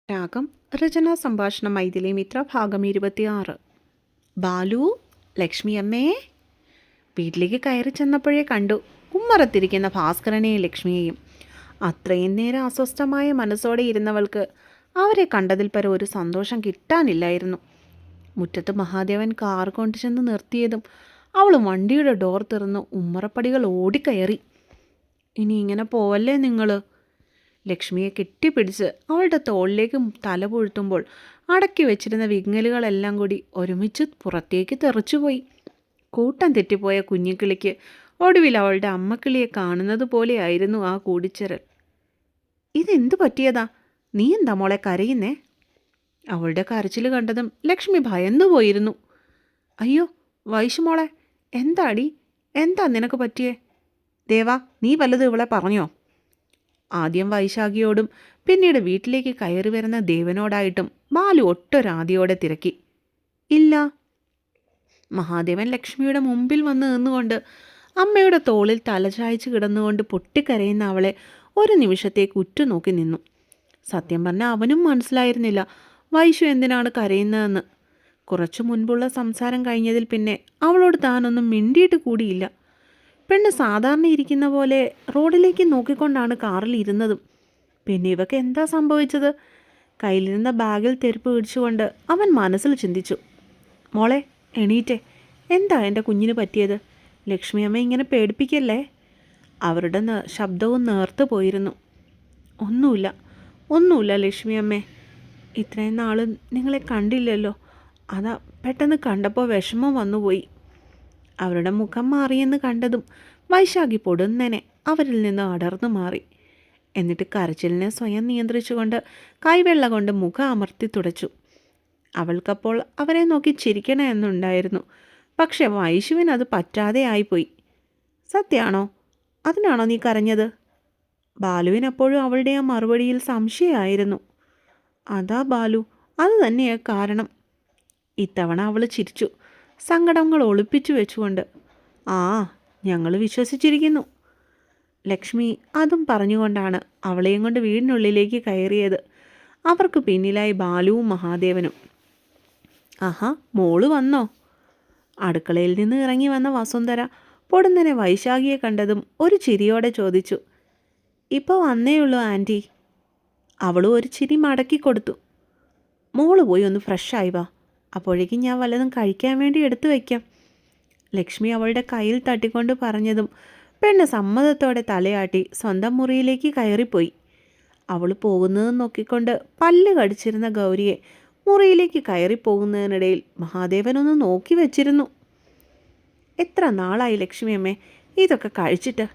രാഗം രചനാ സംഭാഷണം മൈഥിലി മിത്ര ഭാഗം 26. ബാലു, ലക്ഷ്മിയമ്മേ. വീട്ടിലേക്ക് കയറി ചെന്നപ്പോഴേ കണ്ടു ഉമ്മറത്തിരിക്കുന്ന ഭാസ്കരനെയും ലക്ഷ്മിയെയും. അത്രയും നേരം അസ്വസ്ഥമായ മനസ്സോടെ ഇരുന്നവൾക്ക് അവരെ കണ്ടതിൽ പരം ഒരു സന്തോഷം കിട്ടാനില്ലായിരുന്നു. മുറ്റത്ത് മഹാദേവൻ കാർ കൊണ്ടു ചെന്ന് നിർത്തിയതും അവൾ വണ്ടിയുടെ ഡോർ തുറന്ന് ഉമ്മറപ്പടികൾ ഓടിക്കയറി. ഇനി ഇങ്ങനെ പോവല്ലേ നിങ്ങൾ? ലക്ഷ്മിയെ കെട്ടിപ്പിടിച്ച് അവളുടെ തോളിലേക്ക് തല പൊഴുത്തുമ്പോൾ അടക്കി വെച്ചിരുന്ന വിങ്ങലുകളെല്ലാം കൂടി ഒരുമിച്ച് പുറത്തേക്ക് തെറിച്ചുപോയി. കൂട്ടം തെറ്റിപ്പോയ കുഞ്ഞിക്കിളിക്ക് ഒടുവിൽ അവളുടെ അമ്മക്കിളിയെ കാണുന്നത് പോലെയായിരുന്നു ആ കൂടിച്ചേരൽ. ഇതെന്തു പറ്റിയതാ? നീ എന്താ മോളെ കരയുന്നേ? അവളുടെ കരച്ചിൽ കണ്ടതും ലക്ഷ്മി ഭയന്നു പോയിരുന്നു. അയ്യോ വൈശുമോളെ, എന്താടി? എന്താ നിനക്ക് പറ്റിയേ? ദേവാ, നീ വല്ലതും ഇവളെ പറഞ്ഞോ? ആദ്യം വൈശാഖിയോടും പിന്നീട് വീട്ടിലേക്ക് കയറി വരുന്ന ദേവനോടായിട്ടും ബാലു ഒട്ടൊരാദിയോടെ തിരക്കി. ഇല്ല. മഹാദേവൻ ലക്ഷ്മിയുടെ മുമ്പിൽ വന്ന് നിന്നുകൊണ്ട് അമ്മയുടെ തോളിൽ തലചായ്ച്ച് കിടന്നുകൊണ്ട് പൊട്ടിക്കരയുന്ന അവളെ ഒരു നിമിഷത്തേക്ക് ഉറ്റുനോക്കി നിന്നു. സത്യം പറഞ്ഞാൽ അവനും മനസ്സിലായിരുന്നില്ല വൈശു എന്തിനാണ് കരയുന്നതെന്ന്. കുറച്ചു മുൻപുള്ള സംസാരം കഴിഞ്ഞതിൽ പിന്നെ അവളോട് താനൊന്നും മിണ്ടിയിട്ട് കൂടിയില്ല. പെണ്ണ് സാധാരണ ഇരിക്കുന്ന പോലെ റോഡിലേക്ക് നോക്കിക്കൊണ്ടാണ് കാറിൽ ഇരുന്നതും. പിന്നെ ഇവക്ക് എന്താ സംഭവിച്ചത്? കയ്യിലിരുന്ന ബാഗിൽ തെരുപ്പ് പിടിച്ചുകൊണ്ട് അവൻ മനസ്സിൽ ചിന്തിച്ചു. മോളെ എണീറ്റേ, എന്താ എൻ്റെ കുഞ്ഞിന് പറ്റിയത്? ലക്ഷ്മിയമ്മ ഇങ്ങനെ പേടിപ്പിക്കല്ലേ? അവരുടെ ശബ്ദവും നേർത്തു പോയിരുന്നു. ഒന്നുമില്ല ലക്ഷ്മിയമ്മേ. ഇത്രയും നാൾ നിങ്ങളെ കണ്ടില്ലല്ലോ, അതാ പെട്ടെന്ന് കണ്ടപ്പോൾ വിഷമം വന്നുപോയി. അവരുടെ മുഖം മാറിയെന്ന് കണ്ടതും വൈശാഖി പൊടുന്നനെ അവരിൽ നിന്ന് അടർന്നു മാറി. എന്നിട്ട് കരച്ചിലിനെ സ്വയം നിയന്ത്രിച്ചുകൊണ്ട് കൈവെള്ള കൊണ്ട് മുഖം അമർത്തി തുടച്ചു. അവൾക്കപ്പോൾ അവരെ നോക്കി ചിരിക്കണമെന്നുണ്ടായിരുന്നു. പക്ഷെ വൈശുവിന് അത് പറ്റാതെ ആയിപ്പോയി. സത്യാണോ? അതിനാണോ നീ കരഞ്ഞത്? ബാലുവിനപ്പോഴും അവളുടെ ആ മറുപടിയിൽ സംശയമായിരുന്നു. അതാ ബാലു, അത് തന്നെയാ കാരണം. ഇത്തവണ അവൾ ചിരിച്ചു, സങ്കടങ്ങൾ ഒളിപ്പിച്ചു വെച്ചുകൊണ്ട്. ആ, ഞങ്ങൾ വിശ്വസിച്ചിരിക്കുന്നു. ലക്ഷ്മി അതും പറഞ്ഞുകൊണ്ടാണ് അവളെയും കൊണ്ട് വീടിനുള്ളിലേക്ക് കയറിയത്. അവർക്ക് പിന്നിലായി ബാലുവും മഹാദേവനും. ആഹാ, മോള് വന്നോ? അടുക്കളയിൽ നിന്ന് ഇറങ്ങി വന്ന വസുന്ധര പൊടുന്നനെ വൈശാഖിയെ കണ്ടതും ഒരു ചിരിയോടെ ചോദിച്ചു. ഇപ്പോൾ വന്നേയുള്ളൂ ആൻറ്റി. അവളും ഒരു ചിരി മടക്കി കൊടുത്തു. മോള് പോയി ഒന്ന് ഫ്രഷായി വാ, അപ്പോഴേക്കും ഞാൻ വല്ലതും കഴിക്കാൻ വേണ്ടി എടുത്തു വയ്ക്കാം. ലക്ഷ്മി അവളുടെ കയ്യിൽ തട്ടിക്കൊണ്ട് പറഞ്ഞതും പെണ്ണ് സമ്മതത്തോടെ തലയാട്ടി സ്വന്തം മുറിയിലേക്ക് കയറിപ്പോയി. അവൾ പോകുന്നത് നോക്കിക്കൊണ്ട് പല്ല് കടിച്ചിരുന്ന ഗൗരിയെ മുറിയിലേക്ക് കയറിപ്പോകുന്നതിനിടയിൽ മഹാദേവനൊന്ന് നോക്കി വെച്ചിരുന്നു. എത്ര നാളായി ലക്ഷ്മിയമ്മേ ഇതൊക്കെ കഴിച്ചിട്ട്?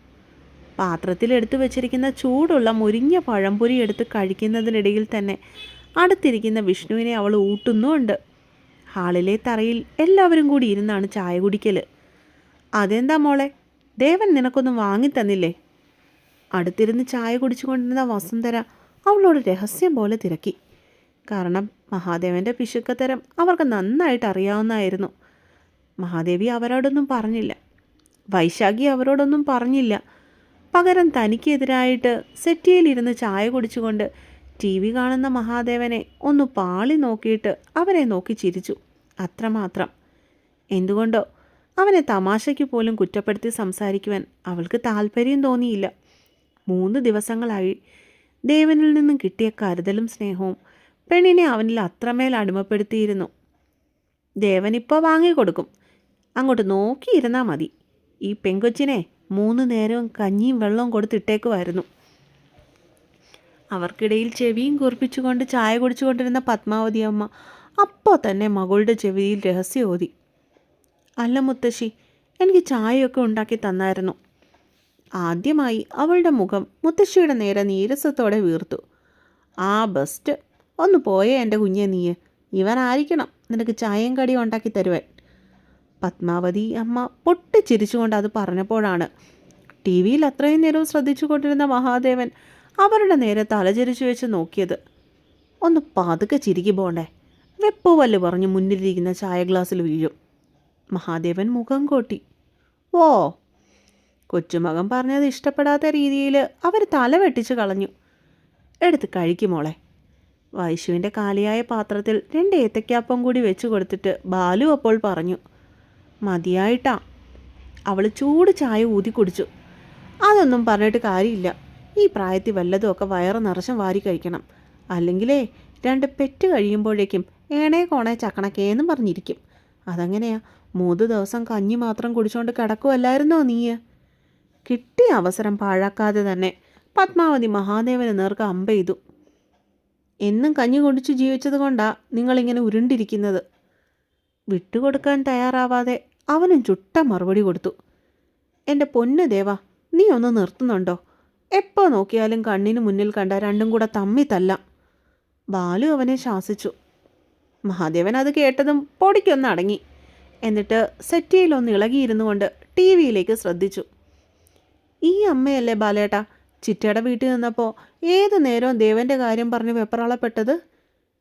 പാത്രത്തിലെടുത്തു വെച്ചിരിക്കുന്ന ചൂടുള്ള മുരിഞ്ഞ പഴംപൊരി എടുത്ത് കഴിക്കുന്നതിനിടയിൽ തന്നെ അടുത്തിരിക്കുന്ന വിഷ്ണുവിനെ അവൾ ഊട്ടുന്നുമുണ്ട്. ഹാളിലെ തറയിൽ എല്ലാവരും കൂടി ഇരുന്നാണ് ചായ കുടിക്കൽ. അതെന്താ മോളെ, ദേവൻ നിനക്കൊന്നും വാങ്ങിത്തന്നില്ലേ? അടുത്തിരുന്ന് ചായ കുടിച്ചുകൊണ്ടിരുന്ന വസുന്ധര അവളോട് രഹസ്യം പോലെ തിരക്കി. കാരണം മഹാദേവൻ്റെ പിശുക്കത്തരം അവർക്ക് നന്നായിട്ട് അറിയാവുന്നതായിരുന്നു. മഹാദേവി അവരോടൊന്നും പറഞ്ഞില്ല, വൈശാഖി അവരോടൊന്നും പറഞ്ഞില്ല. പകരം തനിക്കെതിരായിട്ട് സെറ്റിയിലിരുന്ന് ചായ കുടിച്ചുകൊണ്ട് TV കാണുന്ന മഹാദേവനെ ഒന്ന് പാളി നോക്കിയിട്ട് അവരെ നോക്കി ചിരിച്ചു, അത്രമാത്രം. എന്തുകൊണ്ടോ അവനെ തമാശയ്ക്ക് പോലും കുറ്റപ്പെടുത്തി സംസാരിക്കുവാൻ അവൾക്ക് താല്പര്യം തോന്നിയില്ല. 3 ദിവസങ്ങളായി ദേവനിൽ നിന്നും കിട്ടിയ കരുതലും സ്നേഹവും പെണ്ണിനെ അവനിൽ അത്രമേൽ അടിമപ്പെടുത്തിയിരുന്നു. ദേവനിപ്പോൾ വാങ്ങിക്കൊടുക്കും, അങ്ങോട്ട് നോക്കിയിരുന്നാൽ മതി. ഈ പെങ്കൊച്ചിനെ 3 നേരവും കഞ്ഞിയും വെള്ളവും കൊടുത്തിട്ടേക്കുമായിരുന്നു. അവർക്കിടയിൽ ചെവിയും കുറിപ്പിച്ചുകൊണ്ട് ചായ കുടിച്ചുകൊണ്ടിരുന്ന പത്മാവതി അമ്മ അപ്പോൾ തന്നെ മകളുടെ ചെവിയിൽ രഹസ്യം ഓതി. അല്ല മുത്തശ്ശി, എനിക്ക് ചായയൊക്കെ ഉണ്ടാക്കി തന്നായിരുന്നു. ആദ്യമായി അവളുടെ മുഖം മുത്തശ്ശിയുടെ നേരെ നീരസത്തോടെ വീർത്തു. ആ ബെസ്റ്റ്, ഒന്ന് പോയേ എൻ്റെ കുഞ്ഞെ നീ. ഇവനായിരിക്കണം നിനക്ക് ചായയും കടിയും ഉണ്ടാക്കി തരുവാൻ. പത്മാവതി അമ്മ പൊട്ടിച്ചിരിച്ചുകൊണ്ട് അത് പറഞ്ഞപ്പോഴാണ് TV അത്രയും നേരം ശ്രദ്ധിച്ചു കൊണ്ടിരുന്ന മഹാദേവൻ അവരുടെ നേരെ തലചരിച്ചു വെച്ച് നോക്കിയത്. ഒന്ന് പതുക്കെ ചിരിക്കി പോണ്ടേ, വെപ്പുവല്ല് പറഞ്ഞ് മുന്നിലിരിക്കുന്ന ചായ ഗ്ലാസ്സിൽ വീഴും. മഹാദേവൻ മുഖം കോട്ടി. ഓ, കൊച്ചുമകൻ പറഞ്ഞത് ഇഷ്ടപ്പെടാത്ത രീതിയിൽ അവർ തല വെട്ടിച്ച് കളഞ്ഞു. എടുത്ത് കഴിക്കുമോളെ. വൈശുവിൻ്റെ കാലിയായ പാത്രത്തിൽ 2 ഏത്തയ്ക്കാപ്പം കൂടി വെച്ച് കൊടുത്തിട്ട് ബാലു അപ്പോൾ പറഞ്ഞു, മതിയായിട്ടാ. അവൾ ചൂട് ചായ ഊതി കുടിച്ചു. അതൊന്നും പറഞ്ഞിട്ട് കാര്യമില്ല. ഈ പ്രായത്തിൽ വല്ലതുമൊക്കെ വയറ് നിറച്ചും വാരി കഴിക്കണം. അല്ലെങ്കിലേ 2 പെറ്റ് കഴിയുമ്പോഴേക്കും ഏണേ കോണേ ചക്കണക്കേന്നും പറഞ്ഞിരിക്കും. അതങ്ങനെയാ. 3 ദിവസം കഞ്ഞി മാത്രം കുടിച്ചുകൊണ്ട് കിടക്കുമല്ലായിരുന്നോ നീ? കിട്ടിയ അവസരം പാഴാക്കാതെ തന്നെ പത്മാവതി മഹാദേവന് നേർക്ക് അമ്പെയ്തു. എന്നും കഞ്ഞി കുടിച്ച് ജീവിച്ചത് കൊണ്ടാ നിങ്ങളിങ്ങനെ ഉരുണ്ടിരിക്കുന്നത്. വിട്ടുകൊടുക്കാൻ തയ്യാറാവാതെ അവനും ചുട്ട മറുപടി കൊടുത്തു. എൻ്റെ പൊന്നു ദേവാ, നീ ഒന്ന് നിർത്തുന്നുണ്ടോ? എപ്പോൾ നോക്കിയാലും കണ്ണിന് മുന്നിൽ കണ്ട രണ്ടും കൂടെ തമ്മി തല്ലാം. ബാലു അവനെ ശാസിച്ചു. മഹാദേവൻ അത് കേട്ടതും പൊടിക്കൊന്ന് അടങ്ങി. എന്നിട്ട് സെറ്റിയിലൊന്ന് ഇളകിയിരുന്നു കൊണ്ട് ടി വിയിലേക്ക് ശ്രദ്ധിച്ചു. ഈ അമ്മയല്ലേ ബാലേട്ടാ ചിറ്റയുടെ വീട്ടിൽ നിന്നപ്പോൾ ഏത് നേരവും ദേവൻ്റെ കാര്യം പറഞ്ഞ് വെപ്രാളപ്പെട്ടത്?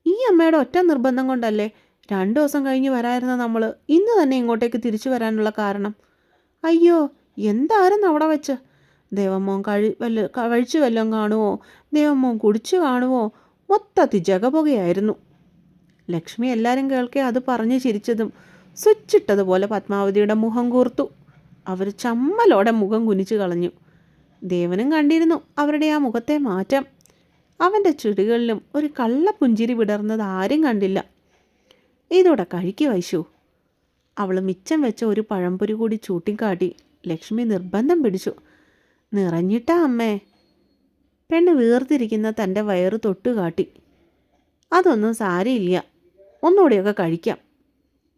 ഈ അമ്മയുടെ ഒറ്റ നിർബന്ധം കൊണ്ടല്ലേ 2 ദിവസം കഴിഞ്ഞ് വരായിരുന്ന നമ്മൾ ഇന്ന് തന്നെ ഇങ്ങോട്ടേക്ക് തിരിച്ചു വരാനുള്ള കാരണം? അയ്യോ, എന്തായിരുന്നു അവിടെ വെച്ച്? ദേവമ്മോൻ കഴിച്ചു വല്ലതും കാണുമോ? ദേവമ്മോൻ കുടിച്ചു കാണുമോ? മൊത്തത്തിൽ ജഗപുകയായിരുന്നു. ലക്ഷ്മി എല്ലാവരും കേൾക്കെ അത് പറഞ്ഞു ചിരിച്ചതും സ്വിച്ചിട്ടതുപോലെ പത്മാവതിയുടെ മുഖം കൂർത്തു. അവർ ചമ്മലോടെ മുഖം കുനിച്ചു കളഞ്ഞു. ദേവനും കണ്ടിരുന്നു അവരുടെ ആ മുഖത്തെ മാറ്റം. അവൻ്റെ ചുടികളിലും ഒരു കള്ളപ്പുഞ്ചിരി വിടർന്നത് ആരും കണ്ടില്ല. ഇതോടെ കഴിക്കു വൈശു. അവൾ മിച്ചം വെച്ച ഒരു പഴംപൊരി കൂടി ചൂട്ടിക്കാട്ടി. ലക്ഷ്മി നിർബന്ധം പിടിച്ചു. നിറഞ്ഞിട്ടാ അമ്മേ. പെണ്ണ് വീർത്തിരിക്കുന്ന തൻ്റെ വയറ് തൊട്ടുകാട്ടി. അതൊന്നും സാരയില്ല, ഒന്നുകൂടിയൊക്കെ കഴിക്കാം.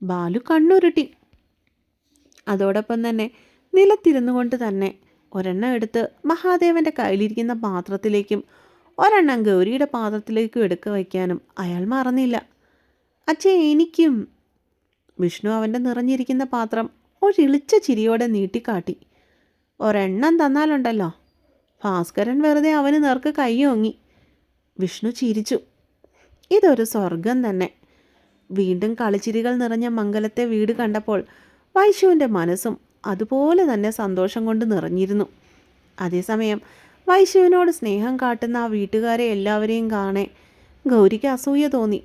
ബാലു കണ്ണുരുട്ടി. അതോടൊപ്പം തന്നെ നിലത്തിരുന്നു കൊണ്ട് തന്നെ ഒരെണ്ണം എടുത്ത് മഹാദേവൻ്റെ കയ്യിലിരിക്കുന്ന പാത്രത്തിലേക്കും ഒരെണ്ണം ഗൗരിയുടെ പാത്രത്തിലേക്കും എടുക്ക വയ്ക്കാനും അയാൾ മറന്നില്ല. അച്ഛേ, എനിക്കും. വിഷ്ണു അവൻ്റെ നിറഞ്ഞിരിക്കുന്ന പാത്രം ഒരിളിച്ച ചിരിയോടെ നീട്ടിക്കാട്ടി. ഒരെണ്ണം തന്നാലുണ്ടല്ലോ. ഭാസ്കരൻ വെറുതെ അവന് നേർക്ക് കൈയോങ്ങി. വിഷ്ണു ചിരിച്ചു. ഇതൊരു സ്വർഗം തന്നെ. വീണ്ടും കളിച്ചിരികൾ നിറഞ്ഞ മംഗലത്തെ വീട് കണ്ടപ്പോൾ വൈശുവിൻ്റെ മനസ്സും അതുപോലെ തന്നെ സന്തോഷം കൊണ്ട് നിറഞ്ഞിരുന്നു. അതേസമയം വൈശുവിനോട് സ്നേഹം കാട്ടുന്ന ആ വീട്ടുകാരെ എല്ലാവരെയും കാണേ ഗൗരിക്ക് അസൂയ തോന്നി.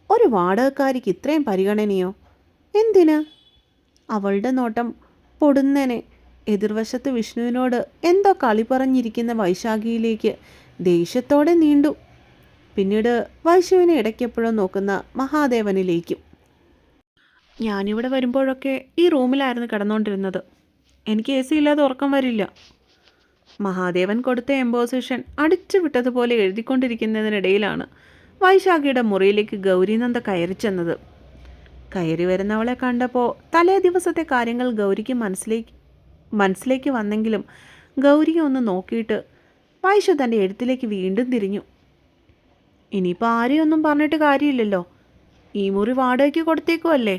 ഒരു വാടകക്കാരിക്ക് ഇത്രയും പരിഗണനയോ? എന്തിന്? അവളുടെ നോട്ടം പൊടുന്നനെ എതിർവശത്ത് വിഷ്ണുവിനോട് എന്തോ കളി പറഞ്ഞിരിക്കുന്ന വൈശാഖിയിലേക്ക് ദേഷ്യത്തോടെ നീണ്ടു. പിന്നീട് വൈശുവിനെ ഇടയ്ക്കെപ്പോഴും നോക്കുന്ന മഹാദേവനിലേക്കും. ഞാനിവിടെ വരുമ്പോഴൊക്കെ ഈ റൂമിലായിരുന്നു കിടന്നുകൊണ്ടിരുന്നത്. എനിക്ക് AC ഇല്ലാതെ ഉറക്കം വരില്ല. മഹാദേവൻ കൊടുത്ത എംബോസിഷൻ അടിച്ചു വിട്ടതുപോലെ എഴുതിക്കൊണ്ടിരിക്കുന്നതിനിടയിലാണ് വൈശാഖിയുടെ മുറിയിലേക്ക് ഗൗരിനന്ദ കയറി ചെന്നത്. കയറി വരുന്നവളെ കണ്ടപ്പോൾ തലേ ദിവസത്തെ കാര്യങ്ങൾ ഗൗരിക്ക് മനസ്സിലേക്ക് വന്നെങ്കിലും ഗൗരിയെ ഒന്ന് നോക്കിയിട്ട് വൈശു തൻ്റെ എഴുത്തിലേക്ക് വീണ്ടും തിരിഞ്ഞു. ഇനിയിപ്പോൾ ആരെയൊന്നും പറഞ്ഞിട്ട് കാര്യമില്ലല്ലോ. ഈ മുറി വാടകയ്ക്ക് കൊടുത്തേക്കുമല്ലേ?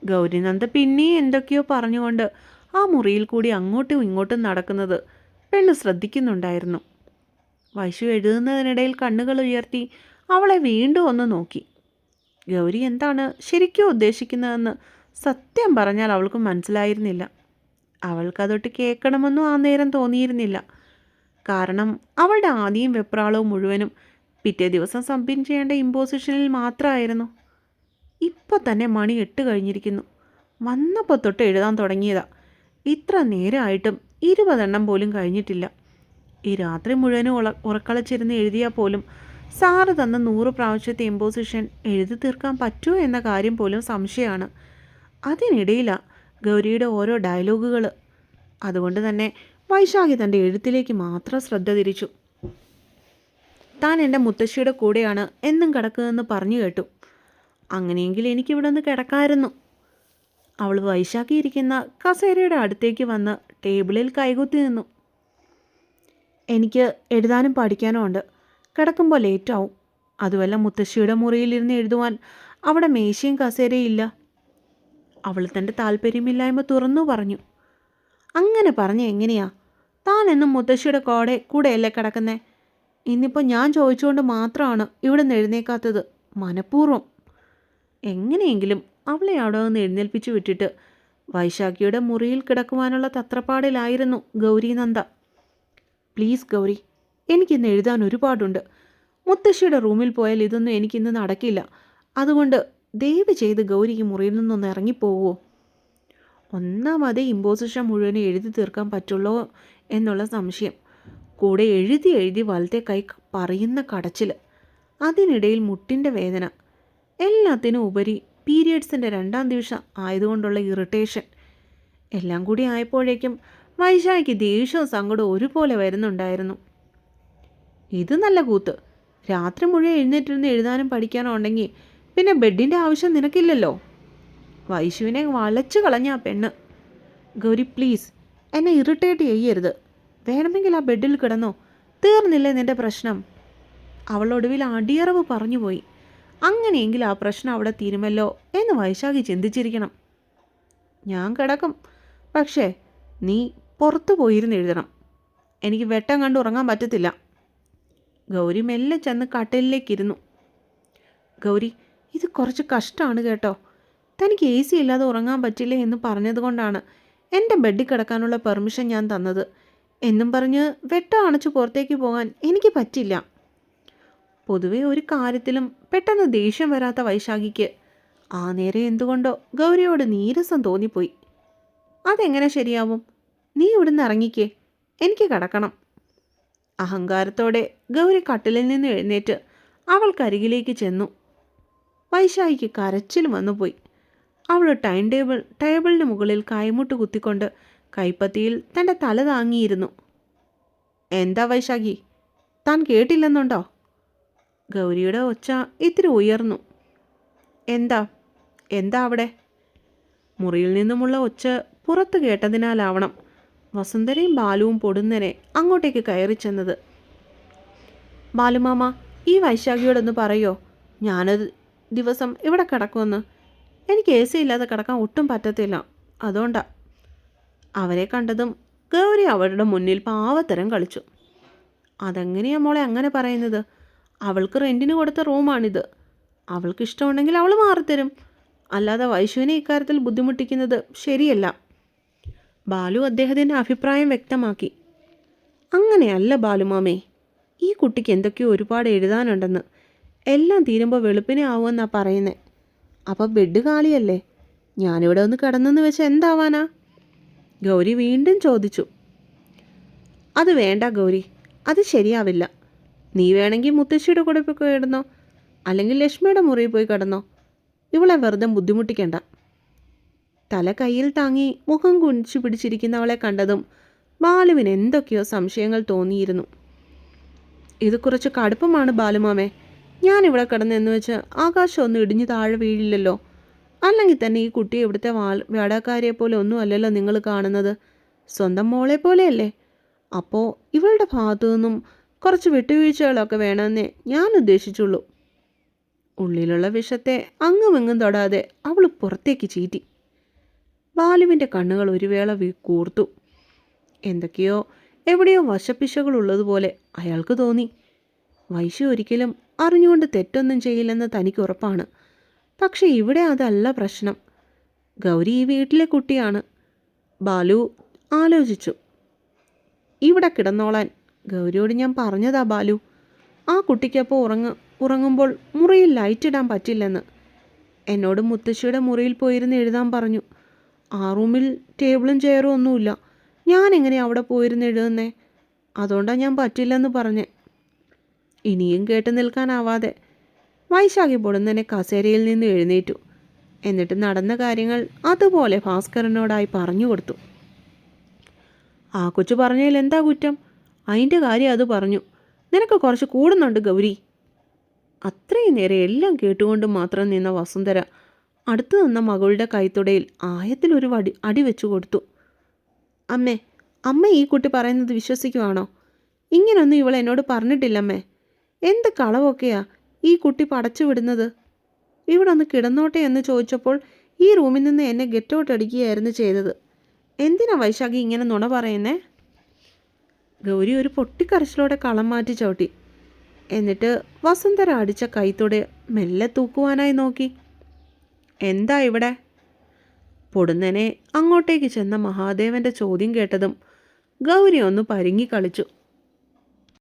ഗൗരിനന്ദ പിന്നെയും എന്തൊക്കെയോ പറഞ്ഞുകൊണ്ട് ആ മുറിയിൽ കൂടി അങ്ങോട്ടും ഇങ്ങോട്ടും നടക്കുന്നത് പെണ്ണ് ശ്രദ്ധിക്കുന്നുണ്ടായിരുന്നു. വൈശു എഴുതുന്നതിനിടയിൽ കണ്ണുകൾ ഉയർത്തി അവളെ വീണ്ടും ഒന്ന് നോക്കി. ഗൗരി എന്താണ് ശരിക്കും ഉദ്ദേശിക്കുന്നതെന്ന് സത്യം പറഞ്ഞാൽ അവൾക്ക് മനസ്സിലായിരുന്നില്ല. അവൾക്കതൊട്ട് കേൾക്കണമെന്നും ആ നേരം തോന്നിയിരുന്നില്ല. കാരണം അവളുടെ ആദ്യം വെപ്രാളവും മുഴുവനും പിറ്റേ ദിവസം സബ്മിറ്റ് ചെയ്യേണ്ട ഇമ്പോസിഷനിൽ മാത്രമായിരുന്നു. ഇപ്പോൾ തന്നെ മണി 8 കഴിഞ്ഞിരിക്കുന്നു. വന്നപ്പോൾ തൊട്ട് എഴുതാൻ തുടങ്ങിയതാ. ഇത്ര നേരമായിട്ടും 20 എണ്ണം പോലും കഴിഞ്ഞിട്ടില്ല. ഈ രാത്രി മുഴുവനും ഉറക്കളച്ചിരുന്ന് എഴുതിയാൽ പോലും സാറ് തന്ന 100 പ്രാവശ്യത്തെ ഇമ്പോസിഷൻ എഴുതി തീർക്കാൻ പറ്റുമോ എന്ന കാര്യം പോലും സംശയമാണ്. അതിനിടയിലാണ് ഗൗരിയുടെ ഓരോ ഡയലോഗുകൾ. അതുകൊണ്ട് തന്നെ വൈശാഖി തൻ്റെ എഴുത്തിലേക്ക് മാത്രം ശ്രദ്ധ തിരിച്ചു. താൻ എൻ്റെ മുത്തശ്ശിയുടെ കൂടെയാണ് എന്നും കിടക്കുന്നതെന്ന് പറഞ്ഞു കേട്ടു. അങ്ങനെയെങ്കിൽ എനിക്കിവിടെ ഒന്ന് കിടക്കാമായിരുന്നു. അവൾ വൈശാഖി ഇരിക്കുന്ന കസേരയുടെ അടുത്തേക്ക് വന്ന് ടേബിളിൽ കൈകുത്തി നിന്നു. എനിക്ക് എഴുതാനും പഠിക്കാനും ഉണ്ട്. കിടക്കുമ്പോൾ ലേറ്റാവും. അതുമല്ല, മുത്തശ്ശിയുടെ മുറിയിലിരുന്ന് എഴുതുവാൻ അവിടെ മേശയും കസേരയും ഇല്ല. അവൾ തൻ്റെ താല്പര്യമില്ലായ്മ തുറന്നു പറഞ്ഞു. അങ്ങനെ പറഞ്ഞ എങ്ങനെയാ? താൻ എന്നും മുത്തശ്ശിയുടെ കൂടെയല്ലേ കിടക്കുന്നേ? ഇന്നിപ്പോൾ ഞാൻ ചോദിച്ചുകൊണ്ട് മാത്രമാണ് ഇവിടെ നിന്ന് എഴുന്നേക്കാത്തത്. മനഃപൂർവ്വം. എങ്ങനെയെങ്കിലും അവളെ അവിടെ നിന്ന് എഴുന്നേൽപ്പിച്ചു വിട്ടിട്ട് വൈശാഖിയുടെ മുറിയിൽ കിടക്കുവാനുള്ള തത്രപ്പാടിലായിരുന്നു ഗൗരിനന്ദ. പ്ലീസ് ഗൗരി, എനിക്കിന്ന് എഴുതാൻ ഒരുപാടുണ്ട്. മുത്തശ്ശിയുടെ റൂമിൽ പോയാൽ ഇതൊന്നും എനിക്കിന്ന് നടക്കില്ല. അതുകൊണ്ട് ദയവ് ചെയ്ത് ഗൗരി ഈ മുറിയിൽ നിന്നൊന്ന് ഇറങ്ങിപ്പോവോ? ഒന്നാമതേ ഇമ്പോസിഷൻ മുഴുവനും എഴുതി തീർക്കാൻ പറ്റുള്ളൂ എന്നുള്ള സംശയം. കൂടെ എഴുതി എഴുതി വലത്തെ കൈ പറയുന്ന കടച്ചിൽ. അതിനിടയിൽ മുട്ടിൻ്റെ വേദന. എല്ലാത്തിനും ഉപരി പീരിയഡ്സിൻ്റെ 2ാം ദിവസം ആയതുകൊണ്ടുള്ള ഇറിറ്റേഷൻ. എല്ലാം കൂടി ആയപ്പോഴേക്കും വൈശാഖിക്ക് ദേഷ്യവും സങ്കടവും ഒരുപോലെ വരുന്നുണ്ടായിരുന്നു. ഇത് നല്ല കൂത്ത്. രാത്രി മുഴുവൻ എഴുന്നേറ്റിരുന്ന് എഴുതാനും പഠിക്കാനോ ഉണ്ടെങ്കിൽ പിന്നെ ബെഡിൻ്റെ ആവശ്യം നിനക്കില്ലല്ലോ. വൈശുവിനെ വളച്ചു കളഞ്ഞ ആ പെണ്ണ്. ഗൗരി പ്ലീസ്, എന്നെ ഇറിറ്റേറ്റ് ചെയ്യരുത്. വേണമെങ്കിൽ ആ ബെഡിൽ കിടന്നോ. തീർന്നില്ലേ നിൻ്റെ പ്രശ്നം? അവളൊടുവിൽ അടിയറവ് പറഞ്ഞുപോയി. അങ്ങനെയെങ്കിൽ ആ പ്രശ്നം അവിടെ തീരുമല്ലോ എന്ന് വൈശാഖി ചിന്തിച്ചിരിക്കണം. ഞാൻ കിടക്കും, പക്ഷേ നീ പുറത്തു പോയിരുന്ന് എഴുതണം. എനിക്ക് വെട്ടം കണ്ട് ഉറങ്ങാൻ പറ്റത്തില്ല. ഗൗരി മെല്ലെ ചെന്ന് കട്ടിലിലേക്കിരുന്നു. ഗൗരി, ഇത് കുറച്ച് കഷ്ടമാണ് കേട്ടോ. തനിക്ക് AC ഇല്ലാതെ ഉറങ്ങാൻ പറ്റില്ല എന്ന് പറഞ്ഞതുകൊണ്ടാണ് എൻ്റെ ബെഡിൽ കിടക്കാനുള്ള പെർമിഷൻ ഞാൻ തന്നത്. എന്നും പറഞ്ഞ് വെട്ടം അണച്ചു പുറത്തേക്ക് പോകാൻ എനിക്ക് പറ്റില്ല. പൊതുവെ ഒരു കാര്യത്തിലും പെട്ടെന്ന് ദേഷ്യം വരാത്ത വൈശാഖിക്ക് ആ നേരെ എന്തുകൊണ്ടോ ഗൗരിയോട് നീരസം തോന്നിപ്പോയി. അതെങ്ങനെ ശരിയാവും? നീ ഇവിടുന്ന് ഇറങ്ങിക്കേ, എനിക്ക് കിടക്കണം. അഹങ്കാരത്തോടെ ഗൗരി കട്ടിലിൽ നിന്ന് എഴുന്നേറ്റ് അവൾക്കരികിലേക്ക് ചെന്നു. വൈശാഖിക്ക് കരച്ചിൽ വന്നുപോയി. അവൾ ടേബിളിന് മുകളിൽ കൈമുട്ട് കുത്തിക്കൊണ്ട് കൈപ്പത്തിയിൽ തൻ്റെ തല താങ്ങിയിരുന്നു. എന്താ വൈശാഖി, താൻ കേട്ടില്ലെന്നുണ്ടോ? ഗൗരിയുടെ ഒച്ച ഇത്തിരി ഉയർന്നു. എന്താ എന്താ അവിടെ? മുറിയിൽ നിന്നുമുള്ള ഒച്ച പുറത്ത് കേട്ടതിനാലാവണം വസുന്ധരയും ബാലുവും പൊടുന്നനെ അങ്ങോട്ടേക്ക് കയറി ചെന്നത്. ബാലുമാമ, ഈ വൈശാഖിയോടൊന്ന് പറയോ ഞാനൊരു ദിവസം ഇവിടെ കിടക്കുമെന്ന്. എനിക്ക് AC ഇല്ലാതെ കിടക്കാൻ ഒട്ടും പറ്റത്തില്ല. അതുകൊണ്ടാ. അവരെ കണ്ടതും ഗൗരി അവരുടെ മുന്നിൽ പാവത്തരം കളിച്ചു. അതെങ്ങനെയാ മോളെ അങ്ങനെ പറയുന്നത്? അവൾക്ക് റെൻറ്റിന് കൊടുത്ത റൂമാണിത്. അവൾക്ക് ഇഷ്ടമുണ്ടെങ്കിൽ അവൾ മാറിത്തരും. അല്ലാതെ വൈശുവിനെ ഇക്കാര്യത്തിൽ ബുദ്ധിമുട്ടിക്കുന്നത് ശരിയല്ല. ബാലു അദ്ദേഹത്തിൻ്റെ അഭിപ്രായം വ്യക്തമാക്കി. അങ്ങനെയല്ല ബാലുമാമേ, ഈ കുട്ടിക്ക് എന്തൊക്കെയോ ഒരുപാട് എഴുതാനുണ്ടെന്ന്. എല്ലാം തീരുമ്പോൾ വെളുപ്പിനെ ആവുമെന്നാണ് പറയുന്നത്. അപ്പോൾ ബെഡ് കാലിയല്ലേ? ഞാനിവിടെ ഒന്ന് കിടന്നെന്ന് വെച്ച് എന്താവാനാ? ഗൗരി വീണ്ടും ചോദിച്ചു. അത് വേണ്ട ഗൗരി, അത് ശരിയാവില്ല. നീ വേണമെങ്കിൽ മുത്തശ്ശിയുടെ കൂടെ പോയി കിടന്നോ, അല്ലെങ്കിൽ ലക്ഷ്മിയുടെ മുറിയിൽ പോയി കിടന്നോ. ഇവളെ വെറുതെ ബുദ്ധിമുട്ടിക്കണ്ട. തല കയ്യിൽ താങ്ങി മുഖം കുനിച്ചു പിടിച്ചിരിക്കുന്നവളെ കണ്ടതും ബാലുവിന് എന്തൊക്കെയോ സംശയങ്ങൾ തോന്നിയിരുന്നു. ഇത് കുറച്ച് കടുപ്പമാണ് ബാലുമാമേ. ഞാനിവിടെ കിടന്നെന്ന് വെച്ച് ആകാശം ഒന്നും ഇടിഞ്ഞു താഴെ വീഴില്ലല്ലോ. അല്ലെങ്കിൽ തന്നെ ഈ കുട്ടിയെ ഇവിടുത്തെ വേടക്കാരിയെ പോലെ ഒന്നും അല്ലല്ലോ നിങ്ങൾ കാണുന്നത്. സ്വന്തം മോളെ പോലെയല്ലേ. അപ്പോൾ ഇവളുടെ ഭാഗത്തു നിന്നും കുറച്ച് വിട്ടുവീഴ്ചകളൊക്കെ വേണമെന്നേ ഞാൻ ഉദ്ദേശിച്ചുള്ളൂ. ഉള്ളിലുള്ള വിഷത്തെ അങ്ങുമെങ്ങും തൊടാതെ അവൾ പുറത്തേക്ക് ചീറ്റി. ബാലുവിൻ്റെ കണ്ണുകൾ ഒരു വേള കൂർത്തു. എന്തൊക്കെയോ എവിടെയോ വശപ്പിശകളുള്ളതുപോലെ അയാൾക്ക് തോന്നി. വൈശു ഒരിക്കലും അറിഞ്ഞുകൊണ്ട് തെറ്റൊന്നും ചെയ്യില്ലെന്ന് തനിക്ക് ഉറപ്പാണ്. പക്ഷെ ഇവിടെ അതല്ല പ്രശ്നം. ഗൗരി ഈ വീട്ടിലെ കുട്ടിയാണ്. ബാലു ആലോചിച്ചു. ഇവിടെ കിടന്നോളാൻ ഗൗരിയോട് ഞാൻ പറഞ്ഞതാ ബാലു. ആ കുട്ടിക്കപ്പോൾ ഉറങ്ങുമ്പോൾ മുറിയിൽ ലൈറ്റ് ഇടാൻ പറ്റില്ലെന്ന്. എന്നോട് മുത്തശ്ശിയുടെ മുറിയിൽ പോയിരുന്ന് എഴുതാൻ പറഞ്ഞു. ആ റൂമിൽ ടേബിളും ചെയറും ഒന്നുമില്ല. ഞാൻ എങ്ങനെ അവിടെ പോയിരുന്ന് എഴുതുന്നേ? അതുകൊണ്ടാണ് ഞാൻ പറ്റില്ലെന്ന് പറഞ്ഞേ. ഇനിയും കേട്ടു നിൽക്കാനാവാതെ വൈശാഖി പൊടുന്നനെ കസേരയിൽ നിന്ന് എഴുന്നേറ്റു. എന്നിട്ട് നടന്ന കാര്യങ്ങൾ അതുപോലെ ഭാസ്കരനോടായി പറഞ്ഞു കൊടുത്തു. ആ കൊച്ചു പറഞ്ഞതിൽ എന്താ കുറ്റം? അതിൻ്റെ കാര്യം അത് പറഞ്ഞു. നിനക്ക് കുറച്ച് കൂടുന്നുണ്ട് ഗൗരി. അത്രയും നേരം എല്ലാം കേട്ടുകൊണ്ട് മാത്രം നിന്ന വസുന്ധര അടുത്തു നിന്ന മകളുടെ കൈത്തുടയിൽ ആയത്തിലൊരു അടി വെച്ചു കൊടുത്തു. അമ്മ ഈ കുട്ടി പറയുന്നത് വിശ്വസിക്കുവാണോ? ഇങ്ങനൊന്നും ഇവൾ എന്നോട് പറഞ്ഞിട്ടില്ലമ്മേ. എന്ത് കളവൊക്കെയാ ഈ കുട്ടി പടച്ചു വിടുന്നത്? ഇവിടെ ഒന്ന് കിടന്നോട്ടെ എന്ന് ചോദിച്ചപ്പോൾ ഈ റൂമിൽ നിന്ന് എന്നെ ഗെറ്റ് ഔട്ട് അടിക്കുകയായിരുന്നു ചെയ്തത്. എന്തിനാ വൈശാഖി ഇങ്ങനെ നുണ പറയുന്നേ? ഗൗരി ഒരു പൊട്ടിക്കരച്ചിലോടെ കളം മാറ്റി ചവിട്ടി. എന്നിട്ട് വസുന്ധര അടിച്ച കൈത്തോടെ മെല്ലെ തൂക്കുവാനായി നോക്കി. എന്താ ഇവിടെ? പൊടുന്നനെ അങ്ങോട്ടേക്ക് ചെന്ന മഹാദേവൻ്റെ ചോദ്യം കേട്ടതും ഗൗരി ഒന്ന് പരുങ്ങി കളിച്ചു.